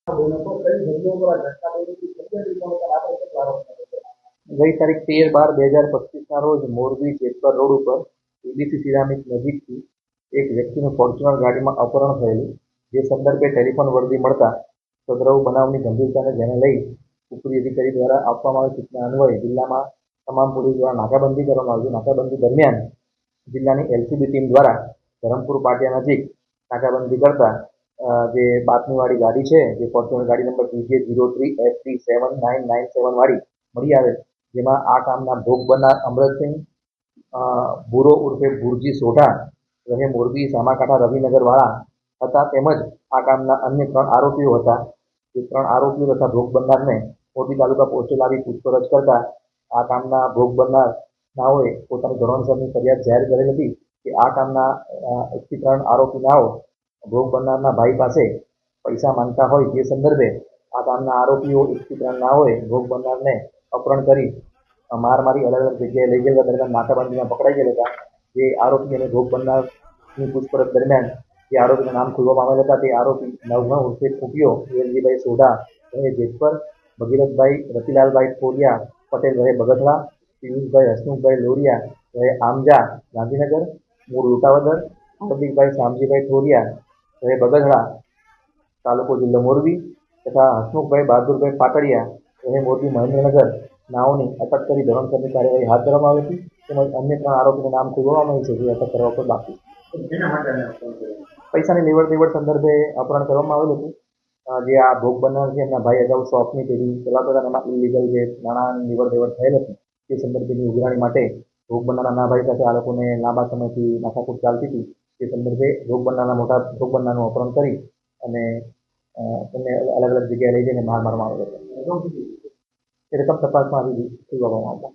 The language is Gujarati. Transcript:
ગઈ તારીખ 13/12/2025 રોજ મોરબી જેતપર રોડ ઉપર એબીસી સિરામિક નજીકથી એક વ્યક્તિનું ફોર્ચ્યુનર ગાડીમાં અપહરણ થયેલું, જે સંદર્ભે ટેલિફોન વર્દી મળતા સદરવ બનાવની ગંભીરતાને ધ્યાને લઈ ઉપરી અધિકારી દ્વારા આપવામાં આવેલ સૂચના અન્વયે જિલ્લામાં તમામ પોલીસ દ્વારા નાકાબંધી કરવામાં આવી. નાકાબંધી દરમિયાન જિલ્લાની એલસીબી ટીમ દ્વારા ધરમપુર પાટિયા નજીક નાકાબંધી કરતા જે બાતમીવાળી ગાડી છે, જે ફોર્ચ્યુનર ગાડી નંબર DJ03FD7997 વાળી મળી આવેલ, જેમાં આ કામના ભોગ બનનાર અમરતસિંહ ભૂરો ઉર્ફે ભુરજી સોઢા રહે મોરબી સામાકાંઠા રવિનગર વાળા હતા. તેમજ આ કામના અન્ય 3 આરોપીઓ હતા. જે 3 આરોપીઓ તથા ભોગ બનનારને મોરબી તાલુકા પોસ્ટે લાવી પૂછપરછ કરતા આ કામના ભોગ બનનાર નાઓએ પોતાની ધોરણસરની ફરિયાદ જાહેર કરેલ હતી કે આ કામના 1 થી 3 આરોપી નાઓ ભોગ બનનારના ભાઈ પાસે પૈસા માંગતા હોય, જે સંદર્ભે આ કામના આરોપીઓ 1 થી 3 નાઓએ ભોગ બનનારને અપહરણ કરી માર મારી અલગ અલગ જગ્યાએ લઈ ગયેલા દરમિયાન નાકાબંધીમાં પકડાઈ ગયેલા હતા. જે આરોપી અને ભોગ બનનારની પૂછપરછ દરમિયાન જે આરોપીના નામ ખુલવામાં આવેલ હતા તે આરોપી નવઘણ ઉર્ફે ખૂટ્યો વેલજીભાઈ સોઢા રહે જેતપર, ભગીરથભાઈ રતિલાલભાઈ ખોડિયા પટેલ રહે બગસરા, પિયુષભાઈ હસમુખભાઈ લોરિયા રહે આમજા ગાંધીનગર મૂળ રૂટાવદર, હાર્દિકભાઈ શામજીભાઈ ઠોરિયા રહે બગસરા તાલુકો જિલ્લો મોરબી તથા હસમુખભાઈ બહાદુરભાઈ પાટડિયા રહે મોરબી મહેન્દ્રનગર નાઓની અટક કરી ધોરણસરની કાર્યવાહી હાથ ધરવામાં આવી હતી. તેમજ અન્ય 3 આરોપીનું નામ ખુલવામાં આવ્યું છે, જે અટક કરવા પર બાકી પૈસાની લેવડ દેવડ સંદર્ભે અપહરણ કરવામાં આવેલું હતું. જે આ ભોગ બનનાર છે એમના ભાઈ અગાઉ શોપની પેઢી ચલાવતા હતા, એમાં ઇલીગલ જે નાણાંની લેવડ દેવડ થયેલ હતી તે સંદર્ભેની ઉઘરાણી માટે ભોગ બનનારના ભાઈ સાથે આ લોકોને લાંબા સમયથી માથાકૂટ ચાલતી હતી. તે સંદર્ભે ભોગ બનનારનું અપહરણ કરી અને તેમને અલગ અલગ જગ્યાએ લઈ જઈને માર મારવામાં આવેલો હતો. એ રકમ તપાસમાં આવી ખુલવામાં આવતા.